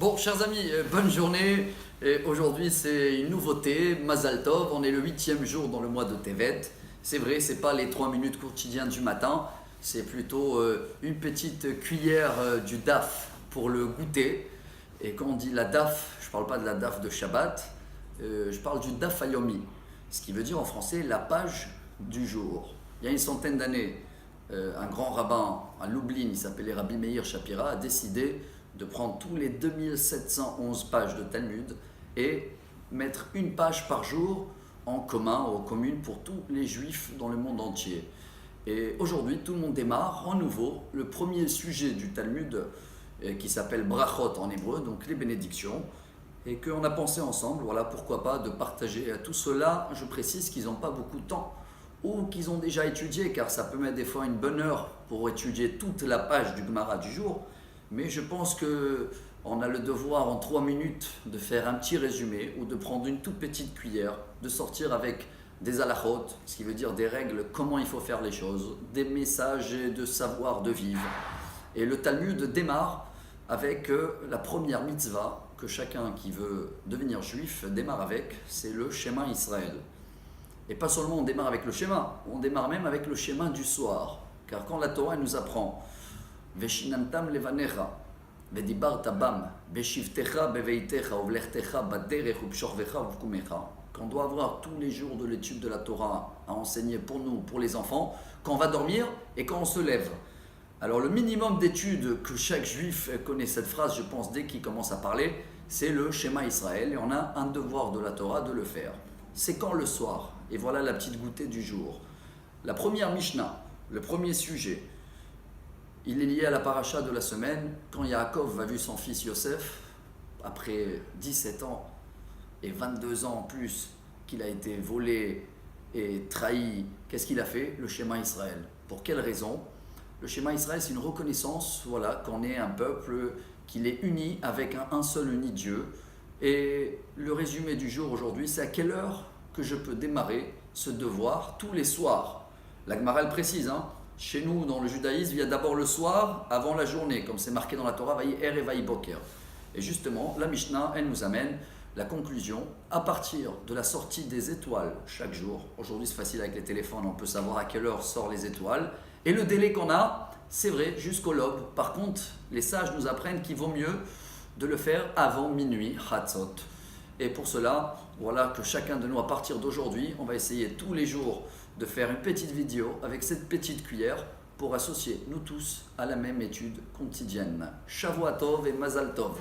Bon, chers amis, bonne journée. Et aujourd'hui, c'est une nouveauté, Mazal Tov. On est le 8e jour dans le mois de Tevet. C'est vrai, c'est pas les 3 minutes quotidiennes du matin, c'est plutôt une petite cuillère du daf pour le goûter. Et quand on dit la daf, je parle pas de la daf de Shabbat, je parle du daf ayomi, ce qui veut dire en français la page du jour. Il y a une centaine d'années, un grand rabbin à Lublin, il s'appelait Rabbi Meir Shapira, a décidé de prendre tous les 2711 pages de Talmud et mettre une page par jour en commun, aux communes, pour tous les juifs dans le monde entier. Et aujourd'hui, tout le monde démarre en nouveau le premier sujet du Talmud qui s'appelle Brachot en hébreu, donc les bénédictions, et qu'on a pensé ensemble, voilà, pourquoi pas, de partager à tout cela. Je précise qu'ils n'ont pas beaucoup de temps ou qu'ils ont déjà étudié, car ça peut mettre des fois une bonne heure pour étudier toute la page du Gemara du jour. Mais je pense qu'on a le devoir en 3 minutes de faire un petit résumé ou de prendre une toute petite cuillère, de sortir avec des halachot, ce qui veut dire des règles, comment il faut faire les choses, des messages et de savoir de vivre. Et le Talmud démarre avec la première mitzvah que chacun qui veut devenir juif démarre avec, c'est le Shema Israël. Et pas seulement on démarre avec le Shema, on démarre même avec le Shema du soir. Car quand la Torah nous apprend Veshinantam levanecha, vedibarta bam, beshivtecha beveitecha, uvlechtecha baderech upshorvecha uvkumecha, qu'on doit avoir tous les jours de l'étude de la Torah à enseigner pour nous, pour les enfants, quand on va dormir et quand on se lève. Alors le minimum d'études que chaque juif connaît cette phrase, je pense, dès qu'il commence à parler, c'est le Shema Israël, et on a un devoir de la Torah de le faire. C'est quand le soir, et voilà la petite goûtée du jour. La première Mishnah, le premier sujet, il est lié à la paracha de la semaine, quand Yaakov a vu son fils Yosef, après 17 ans et 22 ans en plus qu'il a été volé et trahi, qu'est-ce qu'il a fait? Le Shema Israël. Pour quelle raison? Le Shema Israël, c'est une reconnaissance, voilà, qu'on est un peuple, qu'il est uni avec un seul unique Dieu. Et le résumé du jour aujourd'hui, c'est à quelle heure que je peux démarrer ce devoir tous les soirs. La Gemara elle précise, chez nous, dans le judaïsme, il y a d'abord le soir avant la journée, comme c'est marqué dans la Torah, Vayi Er et Vayi Boker. Et justement, la Mishnah, elle nous amène la conclusion, à partir de la sortie des étoiles chaque jour. Aujourd'hui, c'est facile avec les téléphones, on peut savoir à quelle heure sortent les étoiles. Et le délai qu'on a, c'est vrai, jusqu'au lobe. Par contre, les sages nous apprennent qu'il vaut mieux de le faire avant minuit, Hatzot. Et pour cela, voilà que chacun de nous, à partir d'aujourd'hui, on va essayer tous les jours de faire une petite vidéo avec cette petite cuillère pour associer nous tous à la même étude quotidienne. Shavua Tov et Mazal Tov.